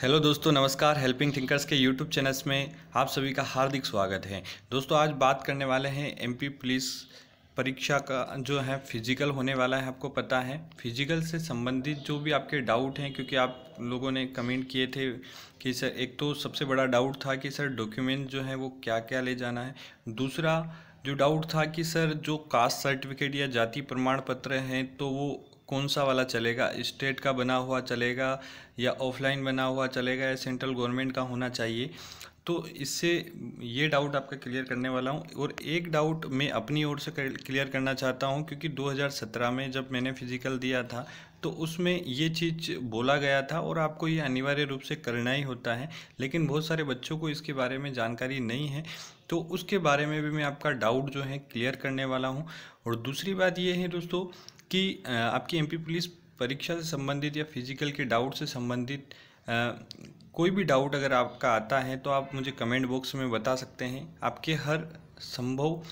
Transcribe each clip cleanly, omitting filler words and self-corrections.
Hello दोस्तों, नमस्कार। Helping thinkers के यूट्यूब चैनल्स में आप सभी का हार्दिक स्वागत है। दोस्तों, आज बात करने वाले हैं एमपी पुलिस परीक्षा का जो है फिजिकल होने वाला है। आपको पता है फिजिकल से संबंधित जो भी आपके डाउट हैं, क्योंकि आप लोगों ने कमेंट किए थे कि सर, एक तो सबसे बड़ा डाउट था कि सर डॉक्यूमेंट जो है वो क्या क्या ले जाना है। दूसरा जो डाउट था कि सर जो कास्ट सर्टिफिकेट या जाति प्रमाण पत्र हैं तो वो कौन सा वाला चलेगा, स्टेट का बना हुआ चलेगा या ऑफलाइन बना हुआ चलेगा या सेंट्रल गवर्नमेंट का होना चाहिए। तो इससे ये डाउट आपका क्लियर करने वाला हूँ। और एक डाउट मैं अपनी ओर से क्लियर करना चाहता हूँ, क्योंकि 2017 में जब मैंने फिजिकल दिया था तो उसमें ये चीज़ बोला गया था और आपको ये अनिवार्य रूप से करना ही होता है, लेकिन बहुत सारे बच्चों को इसके बारे में जानकारी नहीं है। तो उसके बारे में भी मैं आपका डाउट जो है क्लियर करने वाला हूँ। और दूसरी बात ये है दोस्तों कि आपकी एमपी पुलिस परीक्षा से संबंधित या फिजिकल के डाउट से संबंधित कोई भी डाउट अगर आपका आता है तो आप मुझे कमेंट बॉक्स में बता सकते हैं। आपके हर संभव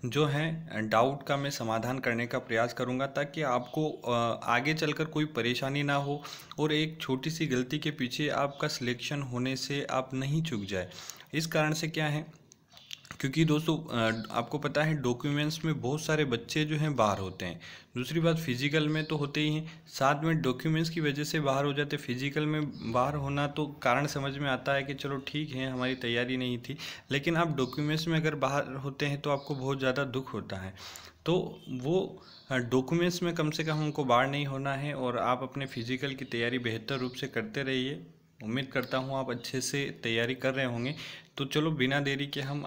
जो है डाउट का मैं समाधान करने का प्रयास करूंगा, ताकि आपको आगे चलकर कोई परेशानी ना हो और एक छोटी सी गलती के पीछे आपका सिलेक्शन होने से आप नहीं चूक जाए। इस कारण से क्या है, क्योंकि दोस्तों आपको पता है डॉक्यूमेंट्स में बहुत सारे बच्चे जो हैं बाहर होते हैं। दूसरी बात फिजिकल में तो होते ही हैं, साथ में डॉक्यूमेंट्स की वजह से बाहर हो जाते। फिजिकल में बाहर होना तो कारण समझ में आता है कि चलो ठीक है, हमारी तैयारी नहीं थी, लेकिन आप डॉक्यूमेंट्स में अगर बाहर होते हैं तो आपको बहुत ज़्यादा दुख होता है। तो वो डॉक्यूमेंट्स में कम से कम हमको बाहर नहीं होना है और आप अपने फिजिकल की तैयारी बेहतर रूप से करते रहिए। उम्मीद करता हूँ आप अच्छे से तैयारी कर रहे होंगे। तो चलो बिना देरी के हम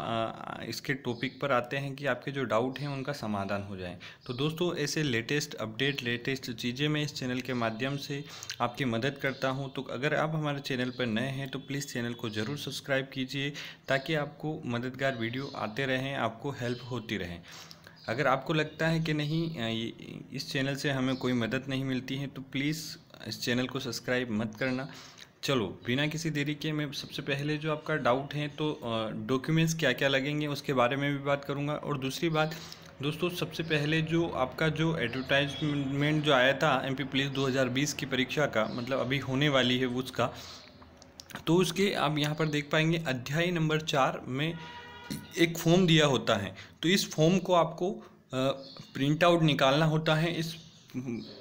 इसके टॉपिक पर आते हैं कि आपके जो डाउट हैं उनका समाधान हो जाए। तो दोस्तों, ऐसे लेटेस्ट अपडेट, लेटेस्ट चीज़ें मैं इस चैनल के माध्यम से आपकी मदद करता हूं। तो अगर आप हमारे चैनल पर नए हैं तो प्लीज़ चैनल को ज़रूर सब्सक्राइब कीजिए, ताकि आपको मददगार वीडियो आते रहें, आपको हेल्प होती रहे। अगर आपको लगता है कि नहीं इस चैनल से हमें कोई मदद नहीं मिलती है तो प्लीज़ इस चैनल को सब्सक्राइब मत करना। चलो बिना किसी देरी के मैं सबसे पहले जो आपका डाउट है तो डॉक्यूमेंट्स क्या क्या लगेंगे उसके बारे में भी बात करूंगा। और दूसरी बात दोस्तों, सबसे पहले जो आपका जो एडवर्टाइजमेंट जो आया था एमपी पुलिस 2020 की परीक्षा का, मतलब अभी होने वाली है उसका, तो उसके आप यहाँ पर देख पाएंगे अध्याय नंबर 4 में एक फॉर्म दिया होता है। तो इस फॉर्म को आपको प्रिंट आउट निकालना होता है।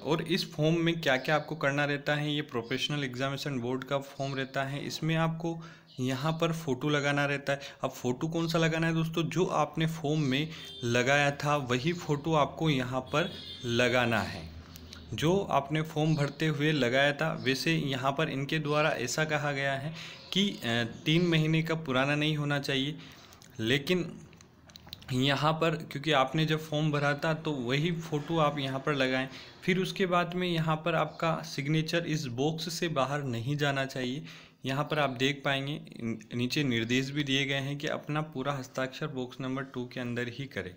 और इस फॉर्म में क्या क्या आपको करना रहता है, ये प्रोफेशनल एग्जामिनेशन बोर्ड का फॉर्म रहता है। इसमें आपको यहाँ पर फ़ोटो लगाना रहता है। अब फ़ोटो कौन सा लगाना है दोस्तों, जो आपने फॉर्म में लगाया था वही फ़ोटो आपको यहाँ पर लगाना है। जो आपने फॉर्म भरते हुए लगाया था, वैसे यहाँ पर इनके द्वारा ऐसा कहा गया है कि 3 महीने का पुराना नहीं होना चाहिए। लेकिन यहाँ पर क्योंकि आपने जब फॉर्म भरा था तो वही फ़ोटो आप यहाँ पर लगाएं। फिर उसके बाद में यहाँ पर आपका सिग्नेचर इस बॉक्स से बाहर नहीं जाना चाहिए। यहाँ पर आप देख पाएंगे नीचे निर्देश भी दिए गए हैं कि अपना पूरा हस्ताक्षर बॉक्स नंबर 2 के अंदर ही करें,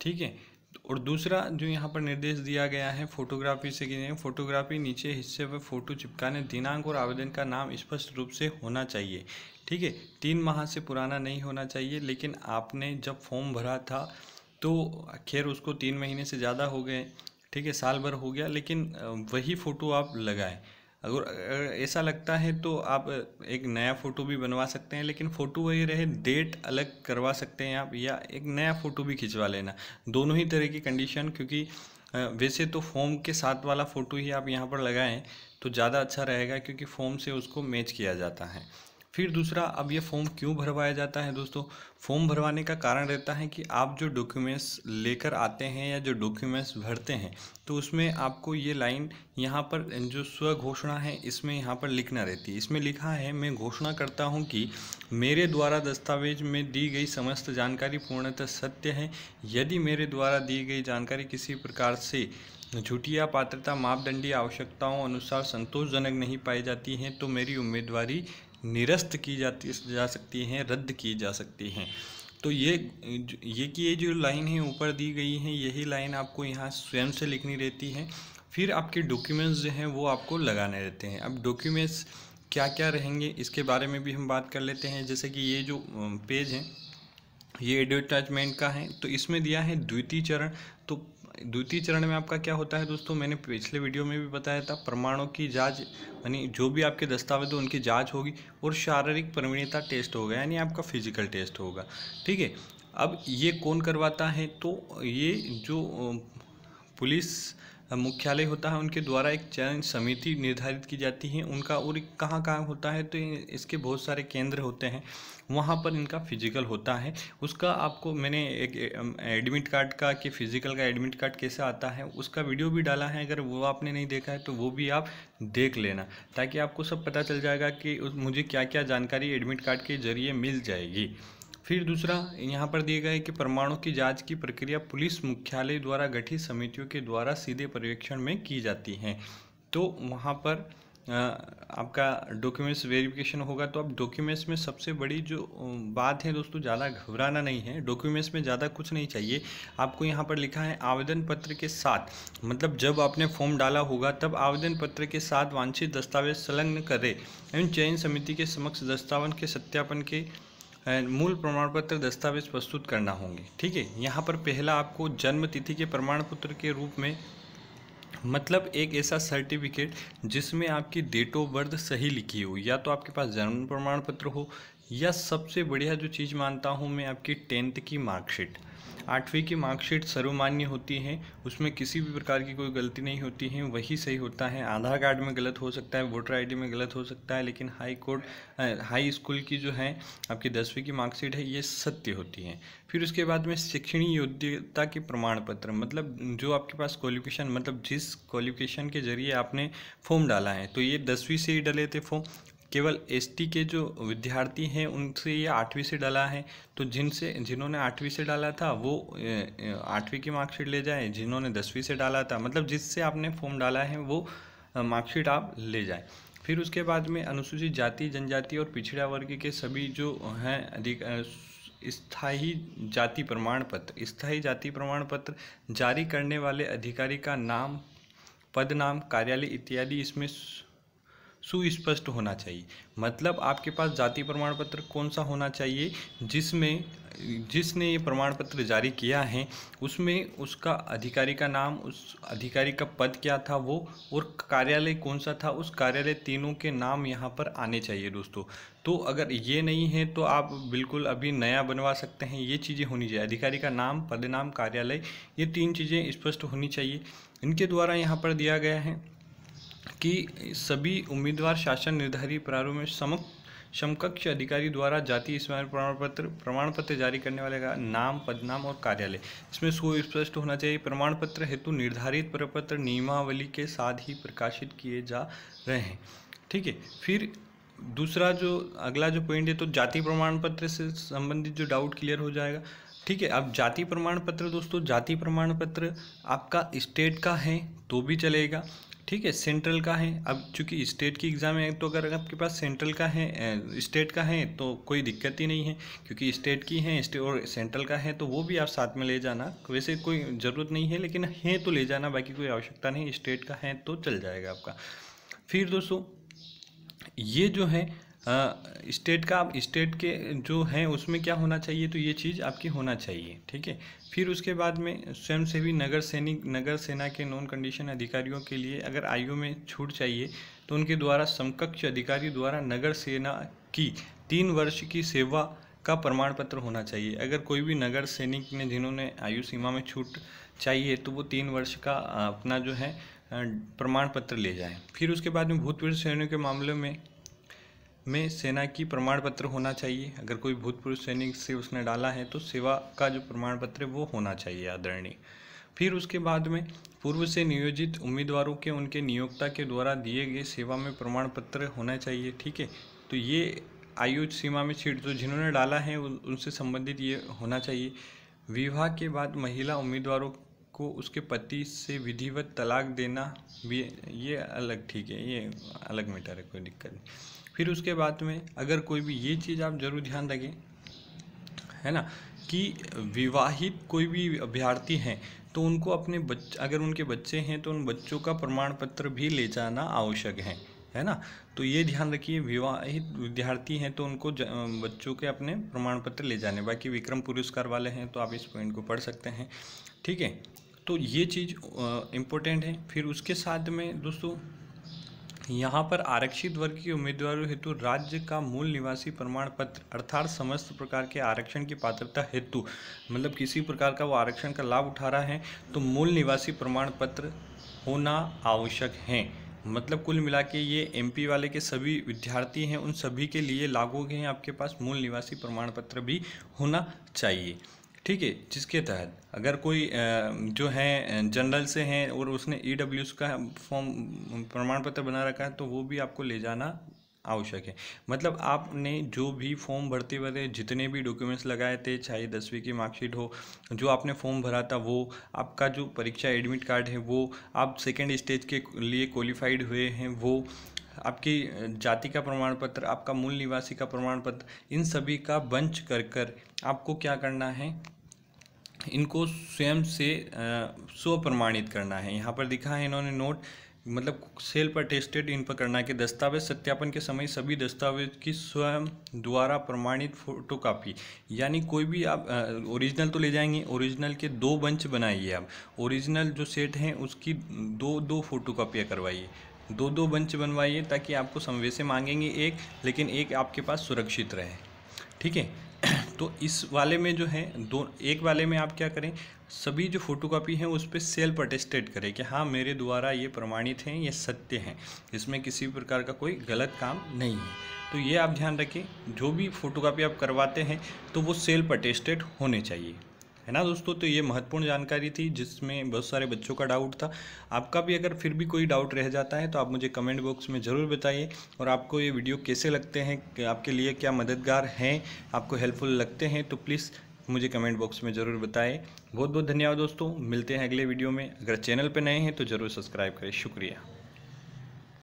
ठीक है। और दूसरा जो यहाँ पर निर्देश दिया गया है, फोटोग्राफी से कि फोटोग्राफी नीचे हिस्से पर फ़ोटो चिपकाने, दिनांक और आवेदन का नाम स्पष्ट रूप से होना चाहिए, ठीक है। 3 माह से पुराना नहीं होना चाहिए। लेकिन आपने जब फॉर्म भरा था तो खैर उसको 3 महीने से ज़्यादा हो गए, ठीक है, साल भर हो गया, लेकिन वही फ़ोटो आप लगाएं। अगर ऐसा लगता है तो आप एक नया फ़ोटो भी बनवा सकते हैं, लेकिन फ़ोटो वही रहे, डेट अलग करवा सकते हैं आप, या एक नया फ़ोटो भी खिंचवा लेना। दोनों ही तरह की कंडीशन, क्योंकि वैसे तो फॉर्म के साथ वाला फ़ोटो ही आप यहाँ पर लगाएं तो ज़्यादा अच्छा रहेगा, क्योंकि फॉर्म से उसको मैच किया जाता है। फिर दूसरा, अब ये फॉर्म क्यों भरवाया जाता है दोस्तों, फॉर्म भरवाने का कारण रहता है कि आप जो डॉक्यूमेंट्स लेकर आते हैं या जो डॉक्यूमेंट्स भरते हैं तो उसमें आपको ये लाइन यहाँ पर जो स्व घोषणा है इसमें यहाँ पर लिखना रहती है। इसमें लिखा है, मैं घोषणा करता हूँ कि मेरे द्वारा दस्तावेज में दी गई समस्त जानकारी पूर्णतः सत्य है। यदि मेरे द्वारा दी गई जानकारी किसी प्रकार से झूठिया पात्रता मापदंडीय आवश्यकताओं अनुसार संतोषजनक नहीं पाई जाती हैं तो मेरी उम्मीदवारी निरस्त की जा सकती हैं, रद्द की जा सकती हैं। तो ये कि ये जो लाइन है ऊपर दी गई है, यही लाइन आपको यहाँ स्वयं से लिखनी रहती है। फिर आपके डॉक्यूमेंट्स जो हैं वो आपको लगाने रहते हैं। अब डॉक्यूमेंट्स क्या क्या रहेंगे इसके बारे में भी हम बात कर लेते हैं। जैसे कि ये जो पेज है ये एडवर्टाइजमेंट का है, तो इसमें दिया है द्वितीय चरण। तो द्वितीय चरण में आपका क्या होता है दोस्तों, मैंने पिछले वीडियो में भी बताया था, प्रमाणों की जांच, यानी जो भी आपके दस्तावेज उनकी जांच होगी, और शारीरिक प्रवीणता टेस्ट होगा, यानी आपका फिजिकल टेस्ट होगा। ठीक है, अब ये कौन करवाता है, तो ये जो पुलिस मुख्यालय होता है उनके द्वारा एक चयन समिति निर्धारित की जाती है उनका, और कहाँ कहाँ होता है, तो इसके बहुत सारे केंद्र होते हैं, वहाँ पर इनका फिजिकल होता है। उसका आपको मैंने एक एडमिट कार्ड का, कि फिजिकल का एडमिट कार्ड कैसे आता है, उसका वीडियो भी डाला है, अगर वो आपने नहीं देखा है तो वो भी आप देख लेना, ताकि आपको सब पता चल जाएगा कि मुझे क्या क्या जानकारी एडमिट कार्ड के जरिए मिल जाएगी। फिर दूसरा यहाँ पर दिए गए कि परमाणु की जांच की प्रक्रिया पुलिस मुख्यालय द्वारा गठित समितियों के द्वारा सीधे पर्यवेक्षण में की जाती है। तो वहाँ पर आपका डॉक्यूमेंट्स वेरिफिकेशन होगा। तो अब डॉक्यूमेंट्स में सबसे बड़ी जो बात है दोस्तों, ज़्यादा घबराना नहीं है, डॉक्यूमेंट्स में ज़्यादा कुछ नहीं चाहिए आपको। यहाँ पर लिखा है आवेदन पत्र के साथ, मतलब जब आपने फॉर्म डाला होगा तब आवेदन पत्र के साथ वांछित दस्तावेज संलग्न करें एवं चयन समिति के समक्ष दस्तावेज के सत्यापन के मूल प्रमाण पत्र दस्तावेज प्रस्तुत करना होंगे। ठीक है, यहाँ पर पहला आपको जन्म तिथि के प्रमाण पत्र के रूप में, मतलब एक ऐसा सर्टिफिकेट जिसमें आपकी डेट ऑफ बर्थ सही लिखी हो, या तो आपके पास जन्म प्रमाण पत्र हो, या सबसे बढ़िया जो चीज़ मानता हूँ मैं, आपकी 10th की मार्कशीट। 8वीं की मार्कशीट सर्वमान्य होती है, उसमें किसी भी प्रकार की कोई गलती नहीं होती है, वही सही होता है। आधार कार्ड में गलत हो सकता है, वोटर आईडी में गलत हो सकता है, लेकिन हाई स्कूल की जो है आपकी 10वीं की मार्कशीट है, ये सत्य होती है। फिर उसके बाद में शैक्षणिक योग्यता के प्रमाण पत्र, मतलब जो आपके पास क्वालिफिकेशन, मतलब जिस क्वालिफिकेशन के जरिए आपने फॉर्म डाला है, तो ये 10वीं से ही डले थे फॉर्म। केवल एसटी के जो विद्यार्थी हैं उनसे ये 8वीं से डाला है, तो जिन्होंने 8वीं से डाला था वो 8वीं की मार्कशीट ले जाएं, जिन्होंने 10वीं से डाला था, मतलब जिससे आपने फॉर्म डाला है वो मार्कशीट आप ले जाएं। फिर उसके बाद में अनुसूचित जाति, जनजाति और पिछड़ा वर्ग के सभी जो हैं अधिक स्थायी जाति प्रमाण पत्र जारी करने वाले अधिकारी का नाम, पद नाम, कार्यालय इत्यादि इसमें सुस्पष्ट होना चाहिए। मतलब आपके पास जाति प्रमाण पत्र कौन सा होना चाहिए, जिसने ये प्रमाण पत्र जारी किया है, उसमें उसका अधिकारी का नाम, उस अधिकारी का पद क्या था वो, और कार्यालय कौन सा था, उस कार्यालय, तीनों के नाम यहाँ पर आने चाहिए दोस्तों। तो अगर ये नहीं है तो आप बिल्कुल अभी नया बनवा सकते हैं। ये चीज़ें होनी चाहिए, अधिकारी का नाम, पद नाम, कार्यालय, ये 3 चीज़ें स्पष्ट होनी चाहिए। इनके द्वारा यहाँ पर दिया गया है कि सभी उम्मीदवार शासन निर्धारित प्रारूप में समकक्ष अधिकारी द्वारा जाति प्रमाण पत्र जारी करने वाले का नाम, पदनाम और कार्यालय इसमें सुस्पष्ट होना चाहिए। प्रमाण पत्र हेतु निर्धारित प्रपत्र नियमावली के साथ ही प्रकाशित किए जा रहे हैं। ठीक है, फिर दूसरा जो अगला जो पॉइंट है, तो जाति प्रमाण पत्र से संबंधित जो डाउट क्लियर हो जाएगा। ठीक है, अब जाति प्रमाण पत्र दोस्तों, जाति प्रमाण पत्र आपका स्टेट का है तो भी चलेगा। ठीक है, सेंट्रल का है, अब चूंकि स्टेट की एग्ज़ाम है तो अगर आपके पास सेंट्रल का है, स्टेट का है, तो कोई दिक्कत ही नहीं है, क्योंकि स्टेट की है और सेंट्रल का है तो वो भी आप साथ में ले जाना। वैसे कोई ज़रूरत नहीं है, लेकिन है तो ले जाना, बाकी कोई आवश्यकता नहीं। स्टेट का है तो चल जाएगा आपका। फिर दोस्तों ये जो है स्टेट के जो है उसमें क्या होना चाहिए, तो ये चीज़ आपकी होना चाहिए। ठीक है, फिर उसके बाद में स्वयंसेवी नगर सेना के नॉन कंडीशन अधिकारियों के लिए अगर आयु में छूट चाहिए तो उनके द्वारा समकक्ष अधिकारी द्वारा नगर सेना की 3 वर्ष की सेवा का प्रमाण पत्र होना चाहिए। अगर कोई भी नगर सैनिक ने जिन्होंने आयु सीमा में छूट चाहिए तो वो 3 वर्ष का अपना जो है प्रमाण पत्र ले जाएं। फिर उसके बाद में भूतपूर्व सैनिकों के मामले में सेना की प्रमाण पत्र होना चाहिए। अगर कोई भूतपूर्व सैनिक से उसने डाला है तो सेवा का जो प्रमाण पत्र है वो होना चाहिए आदरणीय। फिर उसके बाद में पूर्व से नियोजित उम्मीदवारों के उनके नियोक्ता के द्वारा दिए गए सेवा में प्रमाण पत्र होना चाहिए। ठीक है, तो ये आयु सीमा में छूट जो जिन्होंने डाला है उनसे संबंधित ये होना चाहिए। विवाह के बाद महिला उम्मीदवारों को उसके पति से विधिवत तलाक देना भी, ये अलग, ठीक है, ये अलग मैटर है, कोई दिक्कत नहीं। फिर उसके बाद में अगर कोई भी, ये चीज़ आप जरूर ध्यान रखें, है ना, कि विवाहित कोई भी अभ्यर्थी हैं तो उनको अपने अगर उनके बच्चे हैं तो उन बच्चों का प्रमाण पत्र भी ले जाना आवश्यक है ना। तो ये ध्यान रखिए, विवाहित विद्यार्थी हैं तो उनको बच्चों के अपने प्रमाण पत्र ले जाने। बाकी विक्रम पुरस्कार वाले हैं तो आप इस पॉइंट को पढ़ सकते हैं। ठीक है, तो ये चीज़ इम्पोर्टेंट है। फिर उसके साथ में दोस्तों यहाँ पर आरक्षित वर्ग के उम्मीदवारों हेतु राज्य का मूल निवासी प्रमाण पत्र अर्थात समस्त प्रकार के आरक्षण की पात्रता हेतु, मतलब किसी प्रकार का वो आरक्षण का लाभ उठा रहा है तो मूल निवासी प्रमाण पत्र होना आवश्यक है। मतलब कुल मिला के ये एमपी वाले के सभी विद्यार्थी हैं, उन सभी के लिए लागू हैं, आपके पास मूल निवासी प्रमाण पत्र भी होना चाहिए। ठीक है, जिसके तहत अगर कोई जो है जनरल से हैं और उसने ईडब्ल्यूएस का फॉर्म प्रमाण पत्र बना रखा है तो वो भी आपको ले जाना आवश्यक है। मतलब आपने जो भी फॉर्म भरते वक्त जितने भी डॉक्यूमेंट्स लगाए थे, चाहे 10वीं की मार्कशीट हो, जो आपने फॉर्म भरा था वो, आपका जो परीक्षा एडमिट कार्ड है वो, आप सेकेंड स्टेज के लिए क्वालिफाइड हुए हैं वो, आपकी जाति का प्रमाण पत्र, आपका मूल निवासी का प्रमाण पत्र, इन सभी का बंच कर आपको क्या करना है, इनको स्वयं से स्व प्रमाणित करना है। यहाँ पर दिखा है इन्होंने नोट, मतलब सेल्फ अटेस्टेड इन पर करना है कि दस्तावेज सत्यापन के समय सभी दस्तावेज की स्वयं द्वारा प्रमाणित फोटोकॉपी, यानी कोई भी आप ओरिजिनल तो ले जाएंगे, ओरिजिनल के 2 बंच बनाइए आप, ओरिजिनल जो सेट हैं उसकी 2 फोटोकॉपियाँ करवाइए, 2 बंच बनवाइए ताकि आपको समवे से मांगेंगे एक, लेकिन एक आपके पास सुरक्षित रहे। ठीक है, तो इस वाले में जो है एक वाले में आप क्या करें, सभी जो फोटोकॉपी हैं उस पर सेल्फ अटेस्टेड करें कि हाँ मेरे द्वारा ये प्रमाणित हैं, ये सत्य हैं, इसमें किसी प्रकार का कोई गलत काम नहीं है। तो ये आप ध्यान रखें, जो भी फोटोकॉपी आप करवाते हैं तो वो सेल्फ अटेस्टेड होने चाहिए, है ना दोस्तों। तो ये महत्वपूर्ण जानकारी थी जिसमें बहुत सारे बच्चों का डाउट था। आपका भी अगर फिर भी कोई डाउट रह जाता है तो आप मुझे कमेंट बॉक्स में ज़रूर बताइए, और आपको ये वीडियो कैसे लगते हैं, कि आपके लिए क्या मददगार हैं, आपको हेल्पफुल लगते हैं तो प्लीज़ मुझे कमेंट बॉक्स में ज़रूर बताएं। बहुत बहुत धन्यवाद दोस्तों, मिलते हैं अगले वीडियो में। अगर चैनल पर नए हैं तो ज़रूर सब्सक्राइब करें। शुक्रिया।